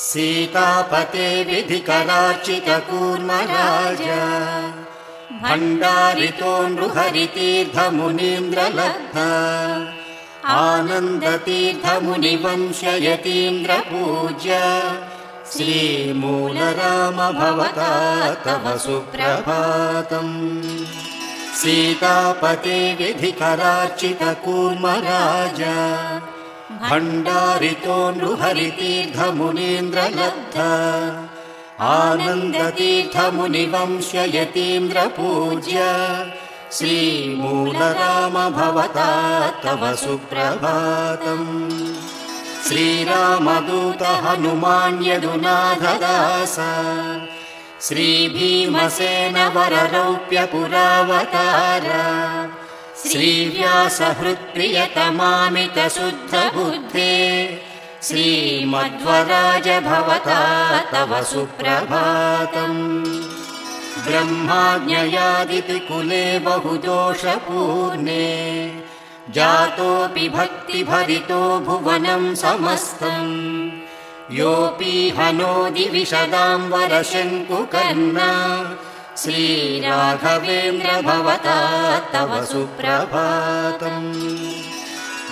सीतापते विधिकरार्चितकूर्मराज भण्डारितो नृहरितीर्थमुनीन्द्रलब्ध आनन्दतीर्थमुनिवंशयतीन्द्रपूज्य श्रीमूलराम भवता तव सुप्रभातम्। सीतापते विधिकरार्चितकूर्मराज भण्डारितो नृहरितीर्थमुनीन्द्रलब्ध आनन्दतीर्थमुनिवंशयतीन्द्रपूज्य श्रीमूलराम भवता तव सुप्रभातम्। श्रीरामदूत हनुमान् यदुनाथदास श्रीभीमसेन वररौप्यपुरावतार श्रीव्यासहृत्प्रियतमामितशुद्धबुद्धे श्रीमध्वराज भवता तव सुप्रभातम्। ब्रह्माज्ञयादितिकुले बहुदोषपूर्णे जातोऽपि भक्तिभरितो भुवनं समस्तम् योऽपि हनोति विशदाम्बरशङ्कुकर्णा श्रीराघवेन्द्र भवता तव सुप्रभातम्।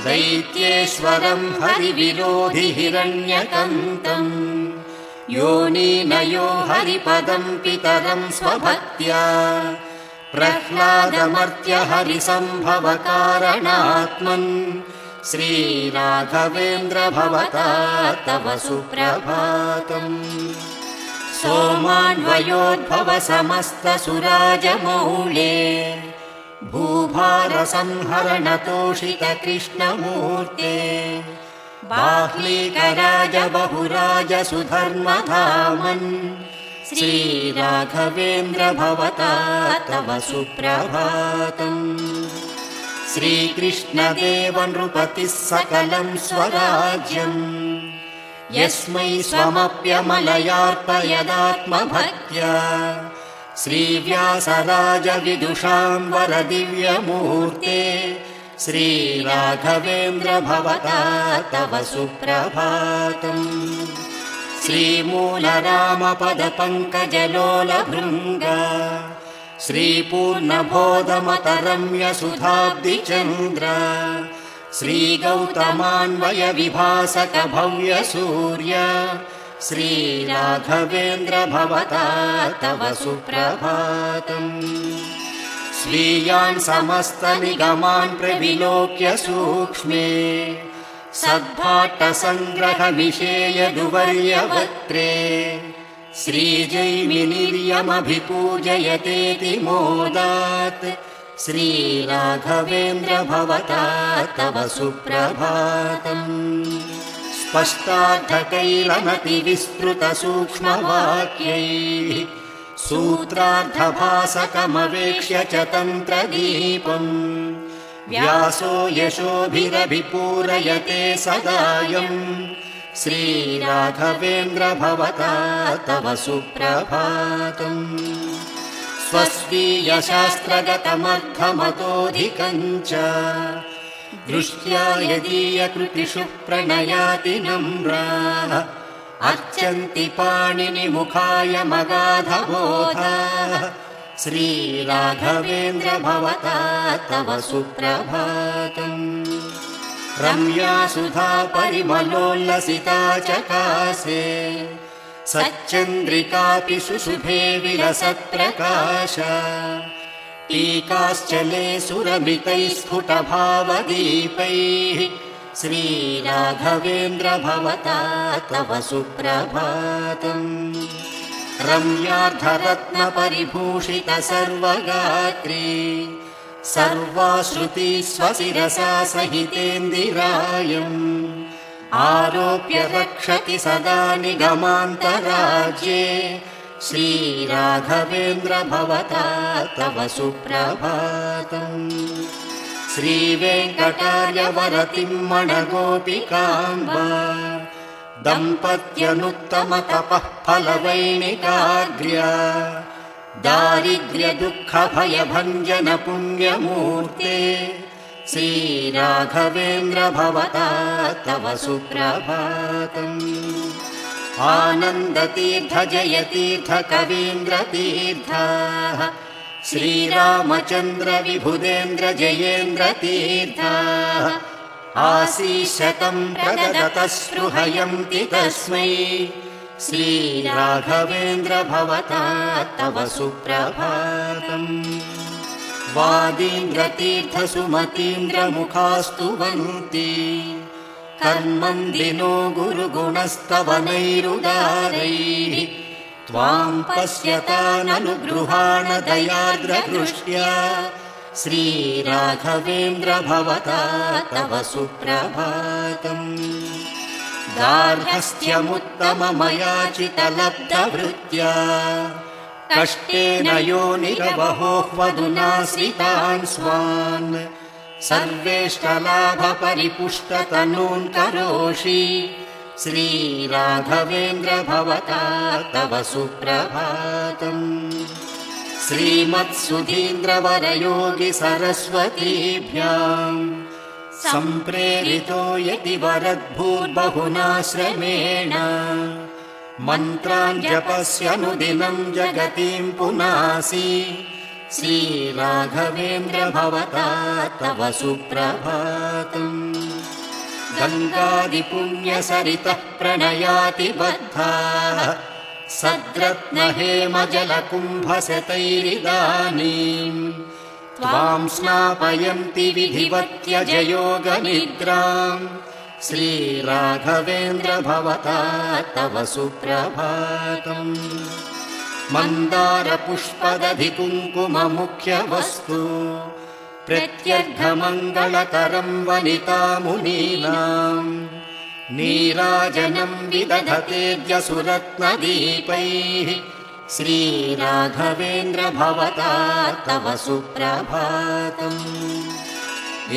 दैत्येश्वरं हरिविरोधि हिरण्यकन्तम् योनिनयो हरिपदं पितरं स्वभक्त्या प्रह्लादमर्त्य हरिसम्भवकारणात्मन् श्रीराघवेन्द्र भवता तव सुप्रभातम्। सोमान्वयोद्भव समस्तसुराजमौळे भूभारसंहरणतोषित कृष्णमूर्ते बाह्लीकराज बहुराज सुधर्मधामन् श्रीराघवेन्द्र भवता तव सुप्रभातम्। श्रीकृष्णदेव नृपतिः सकलं स्वराज्यम् यस्मै स्वमप्यमलयार्पयदात्मभक्त्या श्रीव्यासराज विदुषां वरदिव्यमूर्ते श्रीराघवेन्द्र भवता तव सुप्रभातम्। श्रीमूलरामपदपङ्कजलोलभृङ्ग श्रीपूर्णबोधमतरम्यसुधाब्धिचन्द्र श्रीगौतमान्वयविभासक भव्यसूर्य श्रीराघवेन्द्र भवता तव सुप्रभातम्। स्वीयान् समस्तनिगमान् प्रविलोक्य सूक्ष्मे सद्भाट्टसङ्ग्रहविषेयदुवर्यवक्त्रे श्रीजैमिनिर्यमभिपूजयतेति मोदात् श्रीराघवेन्द्र भवता तव सुप्रभातम्। स्पष्टार्थकैरनतिविस्तृतसूक्ष्मवाक्यैः सूत्रार्थभासकमवेक्ष्य च तन्त्रदीपम् व्यासो यशोभिरभिपूरयते सदायम् श्रीराघवेन्द्र भवता तव सुप्रभातम्। स्वस्वीयशास्त्रगतमर्थमतोऽधिकम् च दृष्ट्या यदीयकृतिषु प्रणयाति नम्राः अर्चन्ति पाणिनिमुखाय मगाधबोधाः श्रीराघवेन्द्र भवता तव सुप्रभातम्। रम्या सुधा परिमलोल्लसिता चकासे सच्चन्द्रिकापि शुशुभे विलसत्प्रकाशा टीकाश्चले सुरमितैः स्फुटभावदीपैः श्रीराघवेन्द्र भवता तव सुप्रभातम्। रम्यार्धरत्नपरिभूषित सर्वगात्री सर्वाश्रुती स्वशिरसा सहितेन्दिरायम् आरोप्य रक्षति सदा निगमान्तराज्ये श्रीराघवेन्द्र भवता तव सुप्रभातम्। श्रीवेङ्कटार्यवरतिम्मणगोपिकाम्बा दम्पत्यनुत्तमतपः फलवैणिकाग्र्या दारिद्र्यदुःखभयभञ्जन पुण्यमूर्ते श्रीराघवेन्द्र भवता तव सुप्रभातम्। आनन्दतीर्थ जयतीर्थ कवीन्द्रतीर्थाः श्रीरामचन्द्र विभुदेन्द्र जयेन्द्र तीर्थाः आशीषतं प्रददतः स्पृहयन्ति तस्मै श्रीराघवेन्द्र भवता तव सुप्रभातम्। वादीन्द्रतीर्थ सुमतीन्द्र मुखास्तुवन्ति कर्मन्दिनो गुरुगुणस्तवनैरुदारैः त्वां पश्यताननुगृहाण दयार्द्रदृष्ट्या श्रीराघवेन्द्र भवता तव सुप्रभातम्। गार्हस्थ्यमुत्तममयाचितलब्धवृत्त्या कष्टेन योनिरवहोह्वधुनाश्रितान् स्वान् सर्वेष्टलाभपरिपुष्टतनून् करोषि श्रीराघवेन्द्र भवता तव सुप्रभातम्। श्रीमत्सुधीन्द्रवरयोगि सरस्वतीभ्याम् सम्प्रेरितो यतिवरद्भूर्बहुनाश्रमेण मन्त्रान् जपस्यनुदिनं जगतीं पुनासि श्रीराघवेन्द्र भवता तव सुप्रभातम्। गङ्गादिपुण्यसरितः प्रणयाति बद्धाः सद्रत्नहेमजलकुम्भशतैरिदानीं त्वां स्नापयन्ति विधिवत्यजयोगनिद्रां श्रीराघवेन्द्र भवता तव सुप्रभातम्। मन्दारपुष्पदधिकुङ्कुममुख्यवस्तु प्रत्यर्घमङ्गलकरं वनितामुनीनां नीराजनं विदधतेऽद्यसुरत्नदीपैः श्रीराघवेन्द्र भवता तव सुप्रभातम्।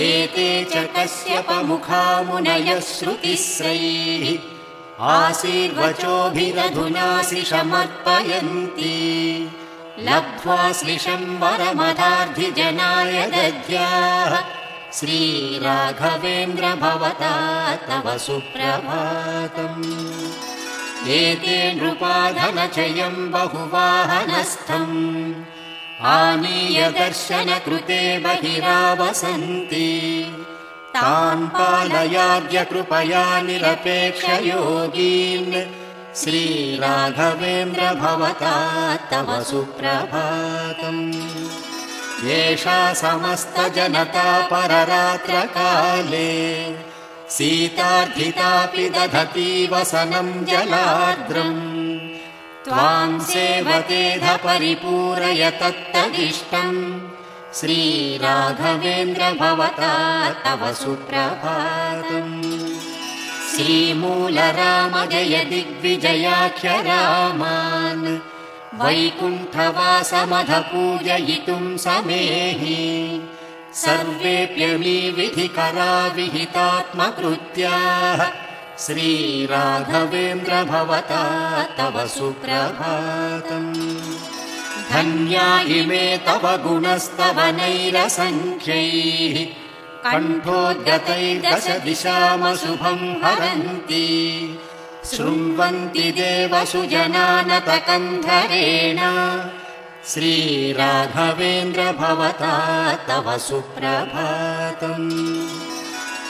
एते च कश्यपमुखामुनयः श्रुतिस्रैः आशीर्वचोभिरधुनाशिषमर्पयन्ति लब्ध्वा श्लिषं वरमधार्धिजनाय दद्याः श्रीराघवेन्द्र भवता तव सुप्रभातम्। एते नृपाधनचयं बहुवाहनस्थम् आनीय दर्शनकृते बहिरावसन्ति तान् पालयाद्य कृपया निरपेक्षयोगीन् श्रीराघवेन्द्र भवता तव सुप्रभातम्। येषा समस्तजनता पररात्रकाले सीतार्थितापि दधती वसनं जलार्द्रम् त्वां सेवतेध परिपूरय तत्तदिष्टम् श्रीराघवेन्द्र भवता तव सुप्रभातम्। श्रीमूलराम जय दिग्विजयाख्य रामान् वैकुण्ठवासमधपूजयितुं समेहि सर्वेऽप्यमी विधिकरा विहितात्मकृत्याः श्रीराघवेन्द्र भवता तव सुप्रभातम्। धन्या इमे तव गुणस्तवनैरसङ्ख्यैः कण्ठोद्गतैर्दश दिशामशुभं हरन्ति शृण्वन्ति देवसुजनानतकन्धरेण श्रीराघवेन्द्र भवता तव सुप्रभातम्।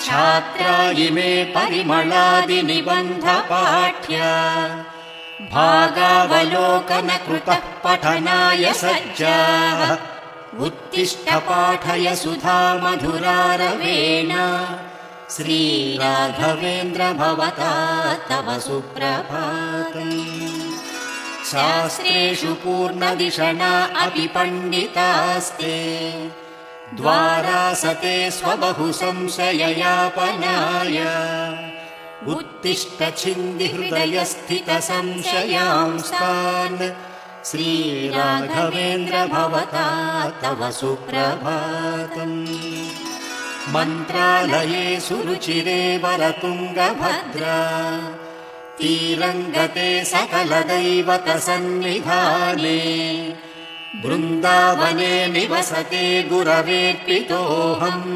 छात्रा इमे परिमलादिनिबन्धपाठ्या भागावलोकनकृतः पठनाय सज्जाः उत्तिष्ठ पाठय सुधा मधुरारवेण श्रीराघवेन्द्र भवता तव सुप्रभातम्। शास्त्रेषु पूर्णदिशना अपि पण्डितास्ते द्वारासते स्वबहु संशययापनाय उत्तिष्ठ छिन्दि हृदयस्थितसंशयांस्तान् श्रीराघवेन्द्र भवता तव सुप्रभातम्। मन्त्रालये सुरुचिरे वरतुङ्गभद्रा तीरङ्गते सकलदैवतसन्निधाने बृन्दावने निवसते गुरवेऽर्पितोऽहम्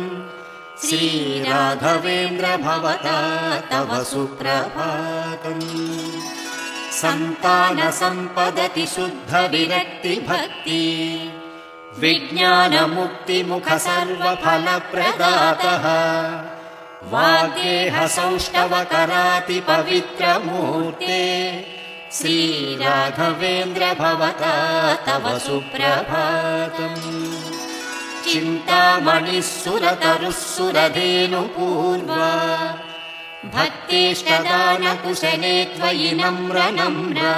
श्रीराघवेन्द्र भवता तव सुप्रभातम् सन्तान सम्पदति शुद्ध विरक्ति भक्ति विज्ञानमुक्तिमुख सर्वफलप्रदातः वाग्देह सौष्ठवकराति पवित्रमूर्ते श्रीराघवेन्द्र भवता तव सुप्रभातम् चिन्तामणिः सुरतरुः सुरधेनुपूर्वा भक्तेष्टदानकुशले त्वयि नम्र नम्रा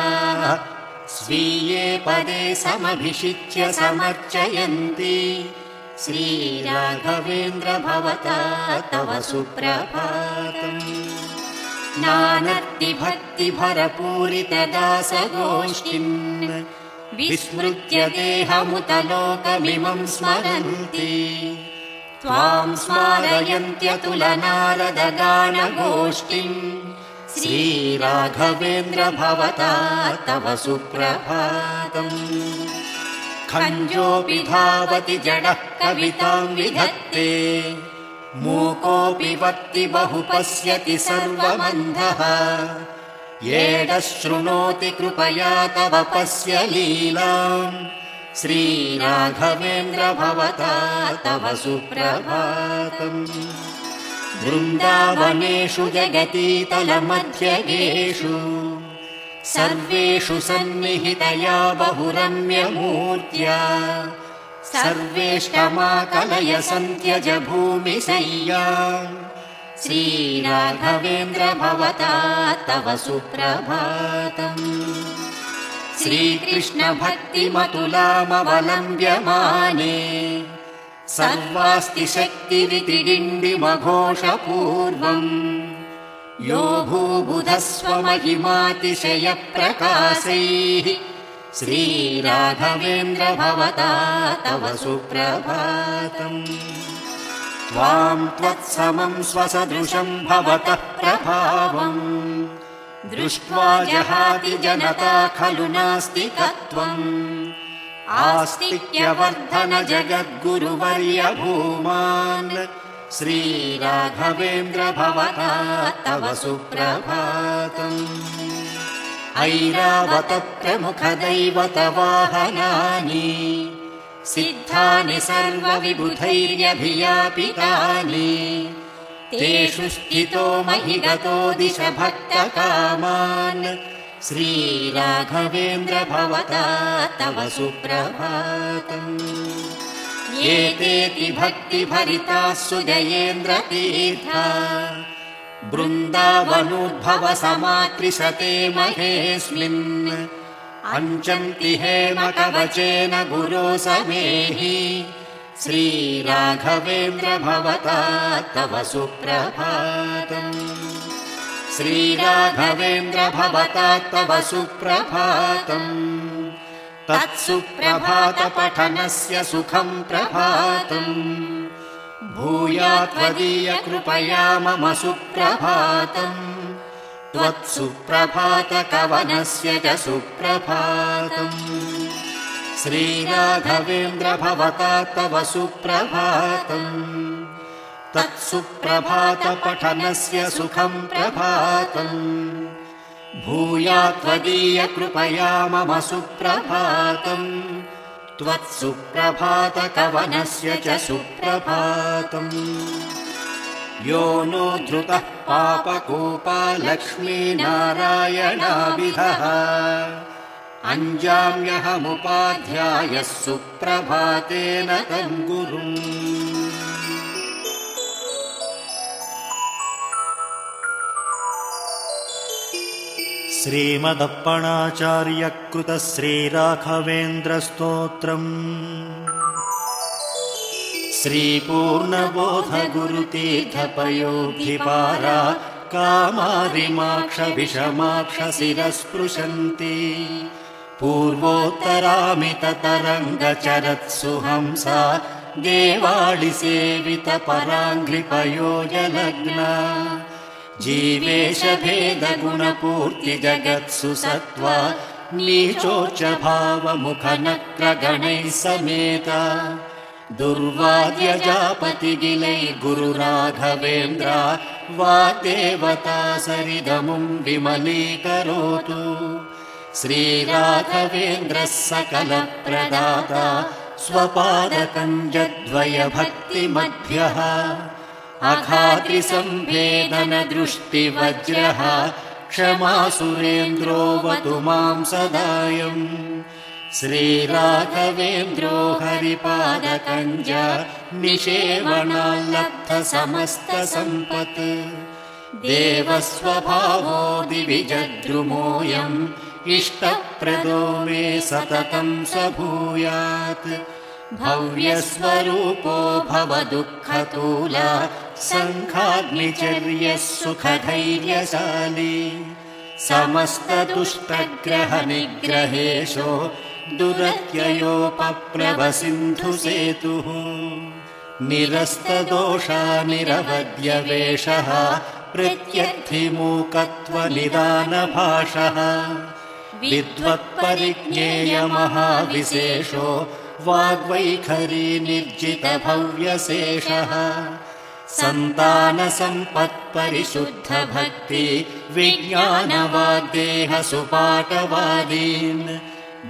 स्वीये पदे समभिषिच्य समर्चयन्ति श्रीराघवेन्द्र भवता तव सुप्रभातम् नानर्ति भक्तिभरपूरितदासगोष्ठिन् विस्मृत्य देहमुतलोकमिमं स्मरन्ति त्वां स्मारयन्त्यतुलनारदगानगोष्ठिम् श्रीराघवेन्द्र भवता तव सुप्रभातम् खञ्जोऽपि धावति जडः कवितां विधत्ते मूकोऽपि वक्ति बहु पश्यति सर्वमन्धः येडः शृणोति कृपया तव पश्य लीलाम् श्रीराघवेन्द्र भवता तव सुप्रभातम् वृन्दावनेषु जगतीतलमध्यगेषु सर्वेषु सन्निहितया बहुरम्यमूर्त्या सर्वेष्टमाकलय सन्त्यज भूमिशय्याम् श्रीराघवेन्द्र भवता तव सुप्रभातम् श्रीकृष्ण भक्तिमतुलामवलम्ब्यमाने सर्वास्ति शक्तिरिति डिण्डिमघोषपूर्वम् यो भूबुधः स्वमहिमातिशयप्रकाशैः श्रीराघवेन्द्र भवता तव सुप्रभातम् त्वां त्वत्समं स्वसदृशं भवतः प्रभावम् दृष्ट्वा जहाति जनता खलु नास्तिकत्वम् आस्तिक्यवर्धन जगद्गुरुवर्य भूमान् श्रीराघवेन्द्र भवता तव सुप्रभातम् ऐरावत प्रमुख दैवत वाहनानि सिद्धानि सर्वविबुधैर्यभियापितानि तेषु स्थितो महिगतो दिश भक्तकामान् श्रीराघवेन्द्र भवता तव सुप्रभातम् एतेति भक्तिभरिताः सुजयेन्द्र तीर्था बृन्दावनोद्भव समाकृशते महेऽस्मिन् अञ्चन्ति हेमकवचेन गुरो समेहि श्रीराघवेन्द्र भवता तव सुप्रभातम् श्रीराघवेन्द्र भवता तव सुप्रभातम् तत्सुप्रभातपठनस्य सुखं प्रभातम् भूयात् त्वदीयकृपया मम सुप्रभातम् त्वत्सुप्रभातकवनस्य च सुप्रभातम् श्रीराघवेन्द्र भवता तव सुप्रभातम् तत्सुप्रभातपठनस्य सुखं प्रभातम् भूयात् त्वदीयकृपया मम सुप्रभातम् त्वत्सुप्रभातकवनस्य च सुप्रभातम् यो नो धृतः पापकूपा लक्ष्मीनारायणाभिधः अञ्जाम्यहमुपाध्यायः सुप्रभातेन तं गुरुम् श्रीमदप्पणाचार्यकृत श्रीराघवेन्द्रस्तोत्रम् श्रीपूर्णबोधगुरुतीर्थपयोधिपारा कामारिमाक्षविषमाक्षशिरस्पृशन्ति पूर्वोत्तरामिततरङ्गचरत्सु हंसा देवाळिसेवितपराङ्घ्रिपयोजलग्ना जीवेशभेदगुणपूर्तिजगत्सु सत्त्वा नीचोच्चभावमुखनक्रगणैः समेता दुर्वाद्यजापतिगिलैर्गुरुराघवेन्द्रा वाग्देवता सरिदमुं विमलीकरोतु। श्रीराघवेन्द्रः सकलप्रदाता स्वपादकञ्जद्वयभक्तिमध्यः अघातिसम्भेदनदृष्टिवज्रः क्षमासुरेन्द्रोऽवतु मां सदायम्। श्रीराघवेन्द्रो हरिपादकञ्ज निषेवणाल्लब्धसमस्तसम्पत् देवस्वभावो दिविजद्रुमोऽयम् इष्टप्रदो मे सततं स भूयात्। भव्यस्वरूपो भवदुःखतूला सङ्घाग्निचर्यः सुखधैर्यशाली समस्तदुष्टग्रहनिग्रहेशो दुरत्ययोपप्लवसिन्धुसेतुः निरस्तदोषानिरवद्यवेषः प्रत्यर्थिमूकत्वनिदानभाषः विद्वत्परिज्ञेयमहाविशेषो वाग्वैखरी निर्जितभव्यशेषः सन्तानसम्पत्परिशुद्धभक्ति विज्ञानवाग्देहसुपाठवादीन्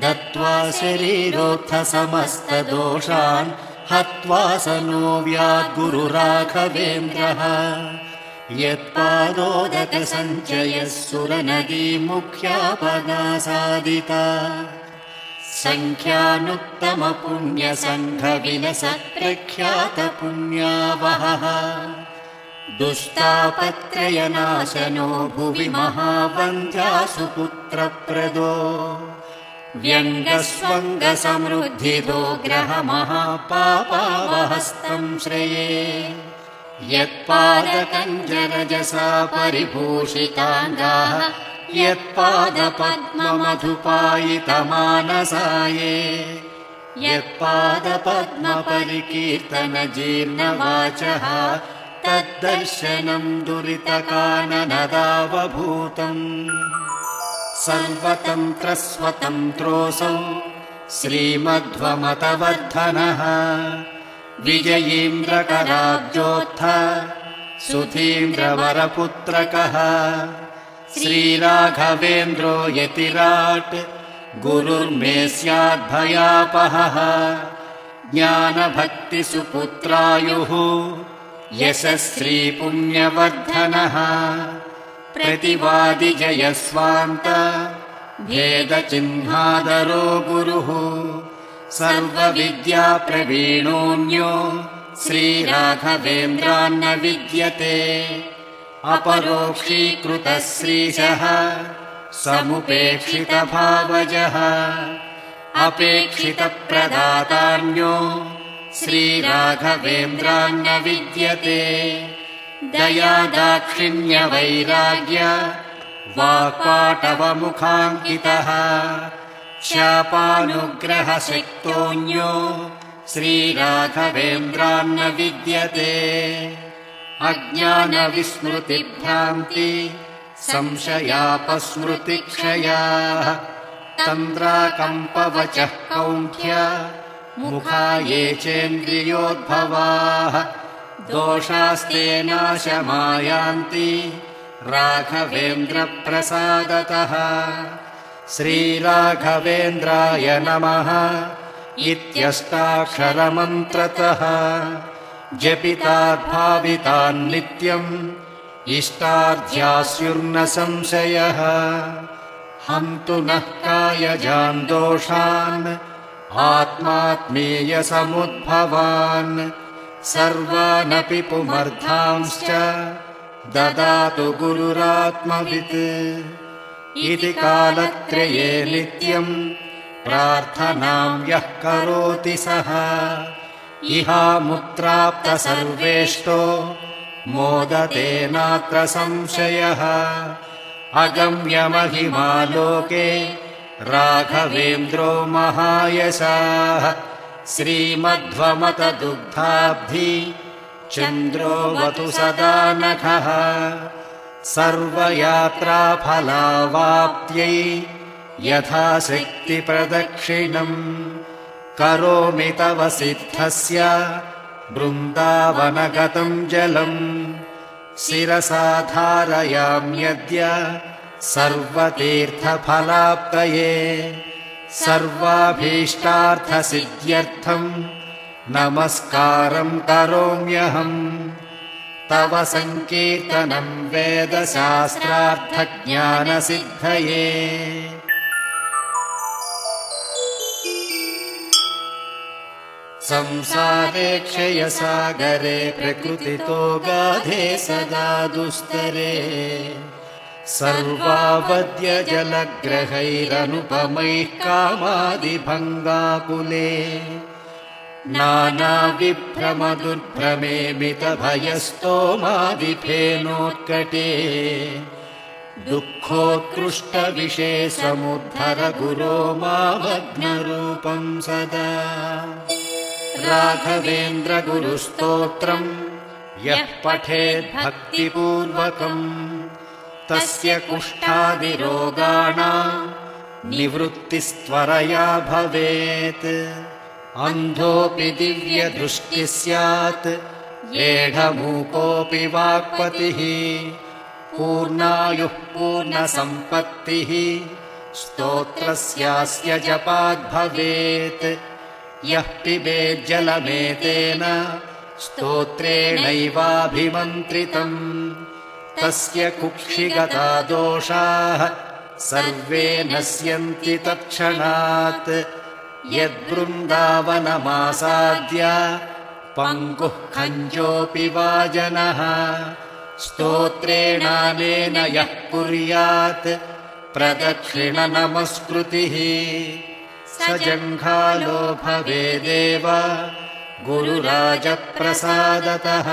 दत्त्वा शरीरोत्थसमस्तदोषान् हत्वा स नो व्याद्गुरुराघवेन्द्रः। यत्पादोदकसञ्चयः सुरनदीमुख्यापगासादिता सङ्ख्यानुत्तमपुण्यसङ्घविलसत्प्रख्यातपुण्यावहः दुष्टापत्रयनाशनो भुवि महावन्ध्यासुपुत्रप्रदो व्यङ्गस्वङ्गसमृद्धिदो ग्रहमहापापावहस्तं श्रये। यत्पादकञ्जरजसा परिभूषिताङ्गाः यत्पादपद्ममधुपायितमानसाये यत्पादपद्मपरिकीर्तनजीर्णवाचः तद्दर्शनं दुरितकाननदावभूतम्। सर्वतन्त्रस्वतन्त्रोऽसौ श्रीमध्वमतवर्धनः विजयीन्द्रकराब्जोत्थ सुधीन्द्रवरपुत्रकः श्रीराघवेन्द्रो यतिराट् गुरुर्मे स्याद्भयापहः ज्ञानभक्तिसुपुत्रायुः यशस्वी पुण्यवर्धनः प्रतिवादिजयस्वान्त भेदचिह्नादरो गुरुः सर्वविद्याप्रवीणोऽन्यो श्रीराघवेन्द्रान्न विद्यते अपरोक्षीकृतः श्रीशः समुपेक्षितभावजः अपेक्षितप्रदातान्यो श्रीराघवेन्द्रान्न विद्यते दयादाक्षिण्यवैराग्य वाक्पाटवमुखाङ्कितः शापानुग्रहशक्तोऽन्यो श्रीराघवेन्द्रान्न विद्यते अज्ञानविस्मृतिभ्रान्ति संशयापस्मृतिक्षयाः तन्द्राकम्पवचः कौन्ध्य मुखा ये चेन्द्रियोद्भवाः दोषास्ते नाशमायान्ति राघवेन्द्रप्रसादतः श्रीराघवेन्द्राय नमः इत्यष्टाक्षरमन्त्रतः जपिताद्भावितान् नित्यम् इष्टार्थ्यास्युर्न संशयः हन्तु नः कायजान् दोषान् आत्मात्मीयसमुद्भवान् सर्वानपि पुमर्थांश्च ददातु गुरुरात्मवित् इति कालत्रये नित्यम् प्रार्थनां यः करोति सः इहामुत्राप्त सर्वेष्टो मोदते नात्र संशयः अगम्यमहिमा लोके राघवेन्द्रो महायशाः श्रीमध्वमतदुग्धाब्धि चन्द्रोऽवतु सदा नखः सर्वयात्राफलावाप्त्यै यथाशक्तिप्रदक्षिणम् करोमि तव सिद्धस्य बृन्दावनगतम् जलम् शिरसा धारयाम्यद्य सर्वतीर्थफलाप्तये सर्वाभीष्टार्थसिद्ध्यर्थम् नमस्कारम् करोम्यहम् तव सङ्कीर्तनम् वेदशास्त्रार्थज्ञानसिद्धये संसारे क्षयसागरे प्रकृतितो गाधे सदा दुस्तरे सर्वावद्य जलग्रहैरनुपमैः कामादिभङ्गाकुले नानाविभ्रमदुर्भ्रमे मितभयस्तोमादिफेनोत्कटे दुःखोत्कृष्टविषे समुद्धर गुरो मामग्नरूपम् सदा राघवेन्द्र गुरुस्तोत्रम् यः पठेद्भक्तिपूर्वकम् तस्य कुष्ठादिरोगाणाम् निवृत्तिस्त्वरया भवेत् अन्धोऽपि दिव्यदृष्टिः स्यात् एढमूकोऽपि वाक्पतिः पूर्णायुः पूर्णसम्पत्तिः स्तोत्रस्यास्य जपाद्भवेत् यः पिबेज्जलमेतेन स्तोत्रेणैवाभिमन्त्रितम् तस्य कुक्षिगता दोषाः सर्वे नश्यन्ति तत्क्षणात् यद्वृन्दावनमासाद्य पङ्कुः खञ्जोऽपि वा जनः स्तोत्रेणानेन यः कुर्यात् प्रदक्षिणनमस्कृतिः स जङ्घालो भवेदेव गुरुराजप्रसादतः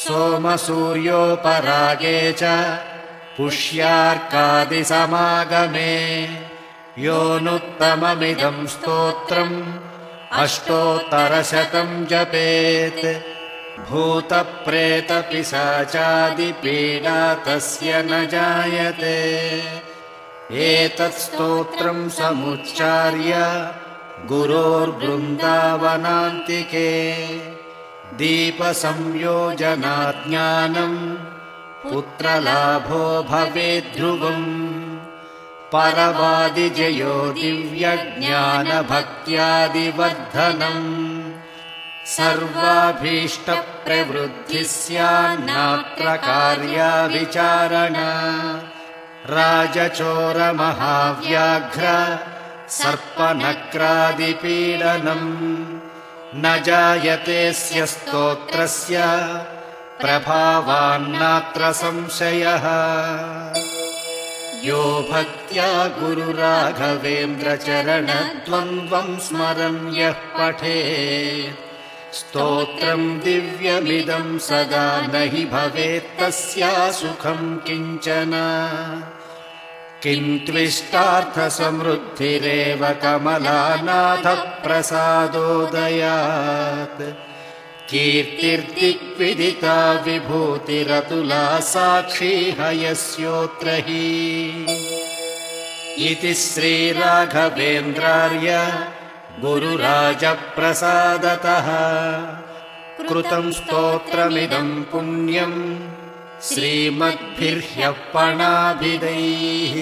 सोमसूर्योपरागे च पुष्यार्कादिसमागमे योऽनुत्तममिदम् स्तोत्रम् अष्टोत्तरशतम् जपेत् भूतप्रेतपिशाचादिपीडा तस्य न जायते एतत् स्तोत्रम् समुच्चार्य गुरोर्वृन्दावनान्तिके दीपसंयोजनाज्ञानम् पुत्रलाभो भवेद्ध्रुवम् परवादिजयो दिव्यज्ञानभक्त्यादिवर्धनम् सर्वाभीष्टप्रवृद्धिः स्यान्नात्र कार्या विचारणा राजचोरमहाव्याघ्र सर्पनक्रादिपीडनम् न जायतेऽस्य स्तोत्रस्य प्रभावान्नात्र संशयः यो भक्त्या गुरुराघवेन्द्रचरणद्वन्द्वम् स्मरन् यः पठेत् स्तोत्रम् दिव्यमिदम् सदा न हि भवेत्तस्या सुखम् किञ्चन किन्त्विष्टार्थसमृद्धिरेव कमलानाथः प्रसादोदयात् कीर्तिर्दिग्विदिता विभूतिरतुला साक्षी हयस्योऽत्र हि इति श्रीराघवेन्द्रार्य गुरुराजप्रसादतः कृतम् स्तोत्रमिदम् पुण्यम् श्रीमद्भिर्ह्यः पणाभिदैः।